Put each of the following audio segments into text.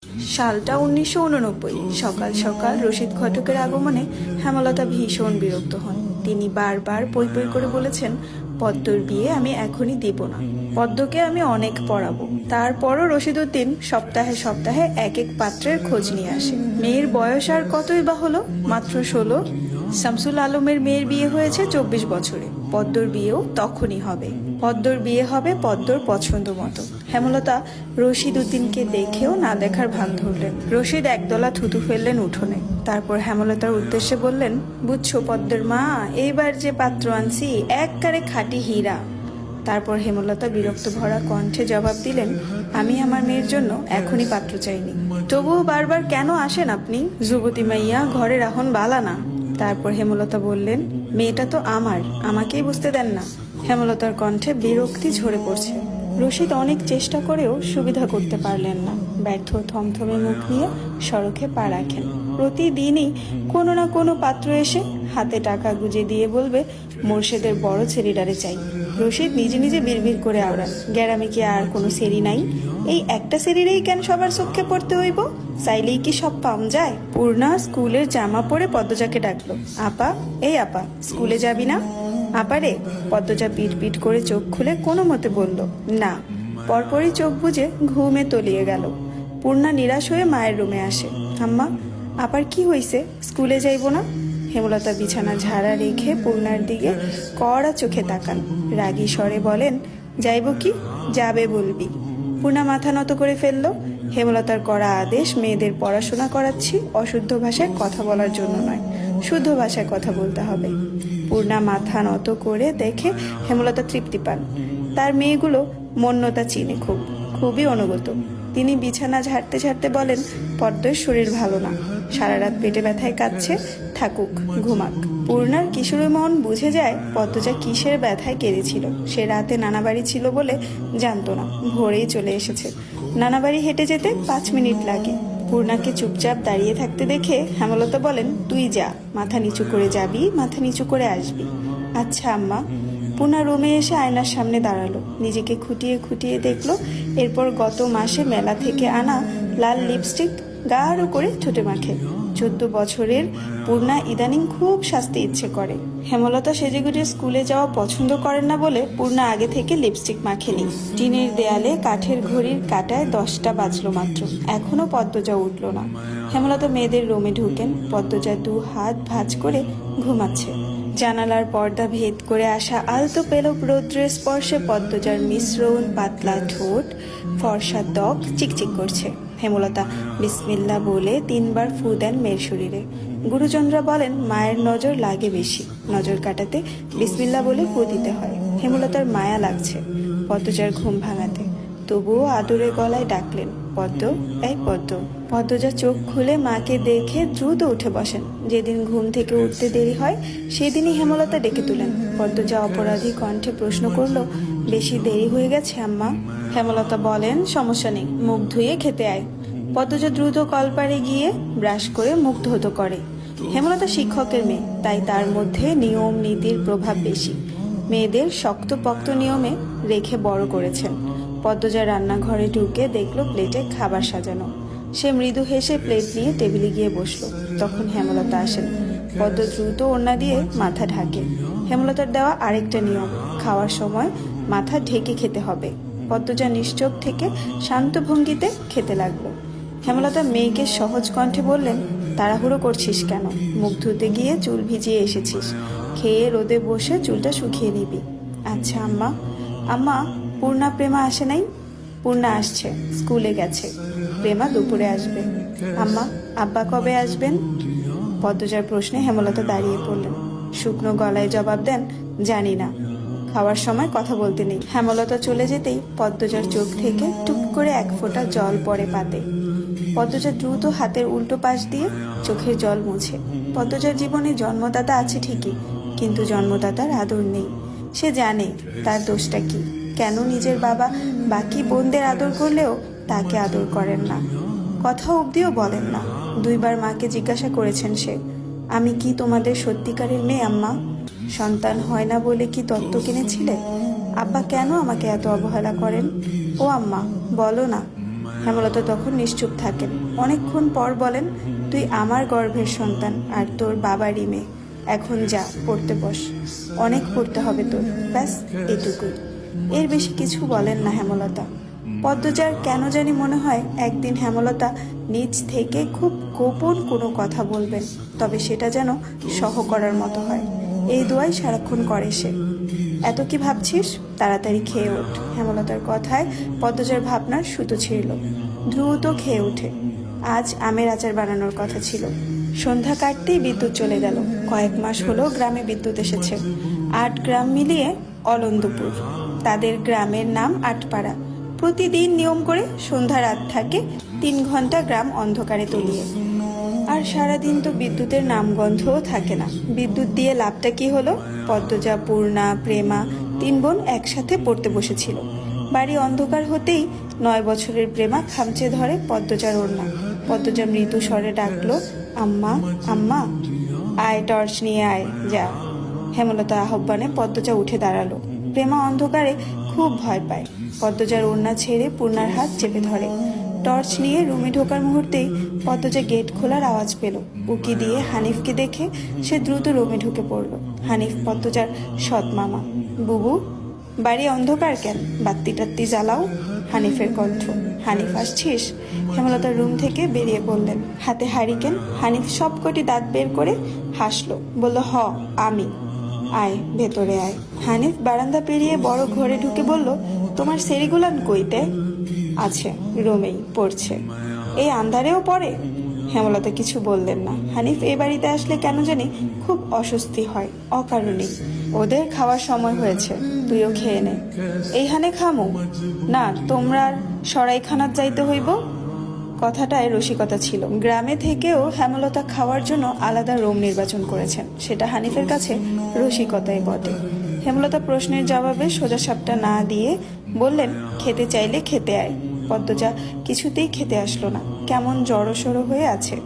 সালটা 1989। সকাল সকাল রশিদ ঘটকের আগমনে হেমলতা ভীষণ বিরক্ত হন। তিনি বারবার পই পই করে বলেছেন, পদ্মর বিয়ে আমি এখনই দিব না, পদ্মকে আমি অনেক পড়াবো। তারপরও রশিদ উদ্দিন সপ্তাহে সপ্তাহে এক এক পাত্রের খোঁজ নিয়ে আসে। মেয়ের বয়স আর কতই বা হলো, মাত্র 16। শামসুল আলমের মেয়ের বিয়ে হয়েছে 24 বছরে, পদ্মর বিয়েও তখনই হবে। পদ্মর বিয়ে হবে পদ্মর পছন্দ মতো। হেমলতা রশিদ উদ্দিনকে দেখেও না দেখার ভান ধরলেন। রশিদ একদলা থুতু ফেললেন উঠোনে। তারপর হেমলতার উদ্দেশ্যে বললেন, বুঝছো পদ্মের মা, এইবার যে পাত্র আনছি একবারে খাঁটি হীরা। তারপর হেমলতা বিরক্ত ভরা কণ্ঠে জবাব দিলেন, আমি আমার মেয়ের জন্য এখনই পাত্র চাইনি। তবুও বারবার কেন আসেন আপনি? যুবতী মাইয়া ঘরে রাখন বালা না। তারপর হেমলতা বললেন, মেয়েটা তো আমার, আমাকেই বুঝতে দেন না। হেমলতার কণ্ঠে বিরক্তি ঝরে পড়ছে। রশিদ অনেক চেষ্টা করেও সুবিধা করতে পারলেন না। ব্যর্থ থমথমে মুখ নিয়ে সড়কে পা রাখেন। প্রতিদিনই কোনো না কোনো পাত্র এসে হাতে টাকা গুজে দিয়ে বলবে, মোর্শেদের বড় ছেলেটারে চাই। রশিদ নিজে নিজে বিড়বিড় করে আওড়ান, গ্যারামে কি আর কোনো সেরি নাই? এই একটা সেরিরেই কেন সবার চোখে পড়তে হইব? চাইলেই কি সব পাম যায়? পূর্ণা স্কুলের জামা পরে পদ্মজাকে ডাকলো, আপা, এই আপা, স্কুলে যাবি না? আপারে। পদ্মজা পিট পিট করে চোখ খুলে কোনো মতে বলল, না। পরপরই চোখ বুজে ঘুমে তলিয়ে গেল। পূর্ণা নিরাশ হয়ে মায়ের রুমে আসে। আম্মা, আপার কি হইছে, স্কুলে যাইব না? হেমলতা বিছানা ঝাড়া রেখে পূর্ণার দিকে কড়া চোখে তাকান। রাগী স্বরে বলেন, যাইব কি, যাবে বলবি। পূর্ণা মাথা নত করে ফেলল। হেমলতার করা আদেশ, মেয়েদের পড়াশোনা করাচ্ছি, অশুদ্ধ ভাষায় কথা বলার জন্য নয়, শুদ্ধ ভাষায় কথা বলতে হবে। পূর্ণা মাথা নত করে দেখে হেমলতা তৃপ্তি পান। তার মেয়েগুলো মন্যতা চিনে খুবই অনুগত। তিনি বিছানা ঝাড়তে ঝাড়তে বলেন, পদ্মের শরীর ভালো না, সারা রাত পেটে ব্যথায় কাঁদছে, থাকুক, ঘুমাক। পূর্ণার কিশোরী মন বুঝে যায় পদ্মজা কিসের ব্যথায় কেঁদেছিল। সে রাতে নানাবাড়ি ছিল বলে জানতো না, ভোরেই চলে এসেছে। নানাবাড়ি হেঁটে যেতে 5 মিনিট লাগে। পূর্ণাকে চুপচাপ দাঁড়িয়ে থাকতে দেখে হেমলতা বলেন, তুই যা, মাথা নিচু করে যাবি, মাথা নিচু করে আসবি। আচ্ছা আম্মা। পূর্ণা রুমে এসে আয়নার সামনে দাঁড়ালো, নিজেকে খুঁটিয়ে খুঁটিয়ে দেখলো। এরপর গত মাসে মেলা থেকে আনা লাল লিপস্টিক গাঢ় করে ঠোঁটে মাখে। 14 বছরের পূর্ণা ইদানিং খুব সাজতে ইচ্ছে করে। হেমলতা সেজেগুজে স্কুলে যাওয়া পছন্দ করেন না বলে পূর্ণা আগে থেকে লিপস্টিক মাখেনি। টিনের দেয়ালে কাঠের ঘড়ির কাঁটায় 10টা বাজলো মাত্র, এখনো পদ্মজা উঠল না। হেমলতা মেয়েদের রুমে ঢুকেন। পদ্মজা 2 হাত ভাঁজ করে ঘুমাচ্ছে। জানালার পর্দা ভেদ করে আসা আলতো পেলব রৌদ্রের স্পর্শে পদ্মজার মিশ্রণ, পাতলা ঠোঁট, ফর্সা ত্বক চিকচিক করছে। হেমলতা বিসমিল্লাহ বলে 3 বার ফু দেন মেয়ের শরীরে। গুরুজনরা বলেন, মায়ের নজর লাগে বেশি, নজর কাটাতে বিসমিল্লাহ বলে ফু দিতে হয়। হেমলতার মায়া লাগছে পদ্মজার ঘুম ভাঙাতে, তবুও আদুরে গলায় ডাকলেন, পদ্ম, এই পদ্ম। পদ্মজা চোখ খুলে মাকে দেখে দ্রুত উঠে বসেন। যেদিন ঘুম থেকে উঠতে দেরি হয় সেদিনই হেমলতা ডেকে তুলেন। পদ্মজা অপরাধী কণ্ঠে প্রশ্ন করল, বেশি দেরি হয়ে গেছে আম্মা? হেমলতা বলেন, সমস্যা নেই, মুখ ধুয়ে খেতে আয়। পদ্মজা দ্রুত কলপারে গিয়ে ব্রাশ করে মুখ ধৌত করে। হেমলতা শিক্ষকের মেয়ে, তাই তার মধ্যে নিয়ম নীতির প্রভাব বেশি। মেয়েদের শক্তপোক্ত নিয়মে রেখে বড় করেছেন। পদ্মজা রান্নাঘরে ঢুকে দেখলো প্লেটে খাবার সাজানো। সে মৃদু হেসে প্লেট নিয়ে টেবিলে গিয়ে বসলো। তখন হেমলতা আসেন। পদ্ম দ্রুত ওড়না দিয়ে মাথা ঢাকে। হেমলতার দেওয়া আরেকটা নিয়ম, খাওয়ার সময় মাথা ঢেকে খেতে হবে। পদ্মজা নিশ্চুপ থেকে শান্ত ভঙ্গিতে খেতে লাগলো। হেমলতা মেয়েকে সহজ কণ্ঠে বললেন, তাড়াহুড়ো করছিস কেন? মুখ ধুতে গিয়ে চুল ভিজিয়ে এসেছিস, খেয়ে রোদে বসে চুলটা শুকিয়ে নিবি। আচ্ছা আম্মা। আম্মা, পূর্ণা প্রেমা আসে নাই? পূর্ণা আসছে, স্কুলে গেছে। প্রেমা দুপুরে আসবে। আম্মা, আব্বা কবে আসবেন? পদ্মজার প্রশ্নে হেমলতা দাঁড়িয়ে পড়লেন। শুকনো গলায় জবাব দেন, জানি না, খাওয়ার সময় কথা বলতে নেই। হেমলতা চলে যেতেই পদ্মজার চোখ থেকে টুপ করে 1 ফোঁটা জল পড়ে পাতে। পদ্মজা দ্রুত হাতের উল্টো পাশ দিয়ে চোখের জল মুছে। পদ্মজার জীবনে জন্মদাতা আছে ঠিকই, কিন্তু জন্মদাতার আদর নেই। সে জানে তার দোষটা কি, কেন নিজের বাবা বাকি বোনদের আদর করলেও তাকে আদর করেন না, কথা অবধিও বলেন না। 2 বার মাকে জিজ্ঞাসা করেছেন সে, আমি কি তোমাদের সত্যিকারের মেয়ে আম্মা? সন্তান হয় না বলে কি দত্ত কিনেছিলে? আব্বা কেন আমাকে এত অবহেলা করেন? ও আম্মা, বলো না। হেমলতা তখন নিশ্চুপ থাকেন। অনেকক্ষণ পর বলেন, তুই আমার গর্ভের সন্তান আর তোর বাবারই মেয়ে। এখন যা, পড়তে বস, অনেক পড়তে হবে তোর, ব্যাস এটুকুই। এর বেশি কিছু বলেন না হেমলতা। পদ্মজার কেন জানি মনে হয় একদিন হেমলতা নিজ থেকে খুব গোপন কোনো কথা বলবেন, তবে সেটা যেন সহ করার মতো হয়। এই দোয়াই সারাক্ষণ করে সে। এত কি ভাবছিস? তাড়াতাড়ি খেয়ে ওঠ। হেমলতার কথায় পদ্মজার ভাবনার সুতো ছিঁড়ল। দ্রুত খেয়ে ওঠে। আজ আমের আচার বানানোর কথা ছিল। সন্ধ্যা কাটতেই বিদ্যুৎ চলে গেল। কয়েক মাস হলো গ্রামে বিদ্যুৎ এসেছে। 8 গ্রাম মিলিয়ে অলন্দপুর। তাদের গ্রামের নাম আটপাড়া। প্রতিদিন নিয়ম করে সন্ধ্যা রাত থাকে 3 ঘন্টা গ্রাম অন্ধকারে তলিয়ে। আর সারাদিন তো বিদ্যুতের নামগন্ধও থাকে না। বিদ্যুৎ দিয়ে লাভটা কি হলো? পদ্মজা, পূর্ণা, প্রেমা 3 বোন একসাথে পড়তে বসেছিল। বাড়ি অন্ধকার হতেই 9 বছরের প্রেমা খামচে ধরে পদ্মজার ওড়না। পদ্মজা মৃদু স্বরে ডাকলো, আম্মা, আম্মা, আয়, টর্চ নিয়ে আয়, যা। হেমলতা আহ্বানে পদ্মজা উঠে দাঁড়ালো। প্রেমা অন্ধকারে খুব ভয় পায়। পদ্মজার ওড়না ছেড়ে পূর্ণার হাত চেপে ধরে। টর্চ নিয়ে রুমে ঢোকার মুহূর্তেই পদ্মজা গেট খোলার আওয়াজ পেল। উকি দিয়ে হানিফকে দেখে সে দ্রুত রুমে ঢুকে পড়ল। হানিফ পদ্মজার সৎ মামা। বুবু, বাড়ি অন্ধকার কেন? বাত্তি টাত্তি জ্বালাও। হানিফের কণ্ঠ। হানিফ, আসছিস? হেমলতার রুম থেকে বেরিয়ে পড়লেন, হাতে হারিকেন। হানিফ সবকটি দাঁত বের করে হাসলো, বলল, হ, আমি। আয়, ভেতরে আয়। হানিফ বারান্দা পেরিয়ে বড় ঘরে ঢুকে বলল, তোমার সেরিগুলান কইতে? আছে, রুমেই পড়ছে। এই আন্ধারেও পড়ে? হেমলতা কিছু বললেন না। হানিফ এই বাড়িতে আসলে কেন জানি খুব অস্বস্তি হয়, অকারণেই। ওদের খাওয়ার সময় হয়েছে, তুইও খেয়ে নে। এইখানে খামু না, তোমরা সরাইখানাত যাইতে হইব। কথাটায় রসিকতা ছিল। গ্রামে থেকেও হেমলতা খাওয়ার জন্য আলাদা রুম নির্বাচন করেছেন। সেটা হানিফের কাছে রসিকতাই বটে। হেমলতা প্রশ্নের জবাবে সোজাসাপটা না দিয়ে বললেন, খেতে চাইলে খেতে আয়। পদ্মজা কিছুতেই খেতে আসলো না। কেমন জড়সড়ো হয়ে আছে।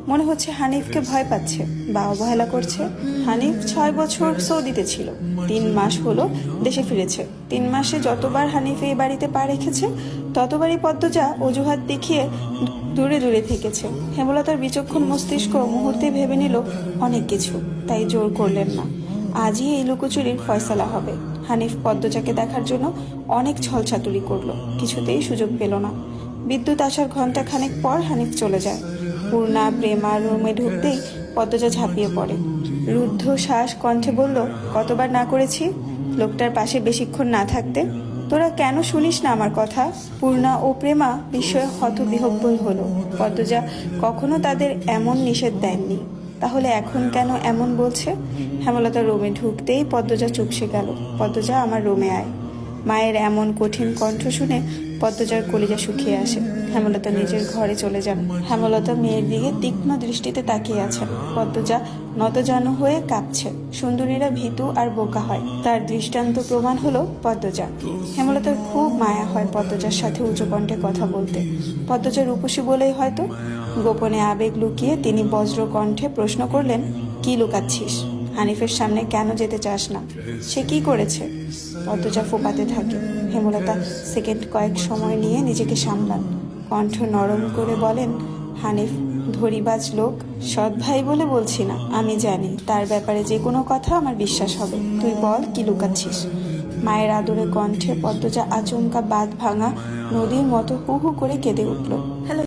মনে হচ্ছে হানিফকে ভয় পাচ্ছে বা অবহেলা করছে। হানিফ 6 বছর সৌদিতে ছিল। 3 মাস হলো দেশে ফিরেছে। 3 মাসে যতবার হানিফ এই বাড়িতে পা রেখেছে ততবারই পদ্মজা অজুহাত দেখিয়ে দূরে দূরে থেকেছে। হেমলতার বিচক্ষণ মস্তিষ্ক মুহূর্তে ভেবে নিল অনেক কিছু, তাই জোর করলেন না। আজই এই লুকোচুরির ফয়সালা হবে। হানিফ পদ্মজাকে দেখার জন্য অনেক ছলছাতুরি করলো, কিছুতেই সুযোগ পেল না। বিদ্যুৎ আসার ঘন্টা খানেক পর হানিফ চলে যায়। পূর্ণা, প্রেমা রুমে ঢুকতেই পদ্মজা ঝাঁপিয়ে পড়ে। রুদ্ধ শ্বাস কণ্ঠে বলল, কতবার না করেছি লোকটার পাশে বেশিক্ষণ না থাকতে? তোরা কেন শুনিস না আমার কথা? পূর্ণা ও প্রেমা বিস্ময়ে হতবিহ্বল হলো। পদ্মজা কখনো তাদের এমন নিষেধ দেননি, তাহলে এখন কেন এমন বলছে? হেমলতা রুমে ঢুকতেই পদ্মজা চুপসে গেল। পদ্মজা, আমার রুমে আয়। মায়ের এমন কঠিন কণ্ঠ শুনে পদ্মজার কলিজা শুকিয়ে আসে। হেমলতা নিজের ঘরে চলে যান। হেমলতা মেয়ের দিকে তীক্ষ্ণ দৃষ্টিতে তাকিয়ে আছেন। পদ্মজা নতজানু হয়ে কাঁপছে। সুন্দরীরা ভীতু আর বোকা হয়, তার দৃষ্টান্ত প্রমাণ হলো পদ্মজা। হেমলতার খুব মায়া হয় পদ্মজার সাথে উঁচু কণ্ঠে কথা বলতে। পদ্মজা রূপসী বলেই হয়তো। গোপনে আবেগ লুকিয়ে তিনি বজ্র কণ্ঠে প্রশ্ন করলেন, কি লুকাচ্ছিস? হানিফের সামনে কেন যেতে চাস না? সে কি করেছে? পদ্মজা ফোপাতে থাকে। হেমলতা সেকেন্ড কয়েক সময় নিয়ে নিজেকে সামলান। কণ্ঠ নরম করে বলেন, হানিফ ধরিবাজ লোক, সৎ ভাই বলে বলছি না। আমি জানি তার ব্যাপারে যে কোনো কথা আমার বিশ্বাস হবে। তুই বল, কি লুকাচ্ছিস? মায়ের আদরে কণ্ঠে পদ্মজা আচমকা বাঁধ ভাঙা নদীর মতো হু হু করে কেঁদে উঠল। হ্যালো।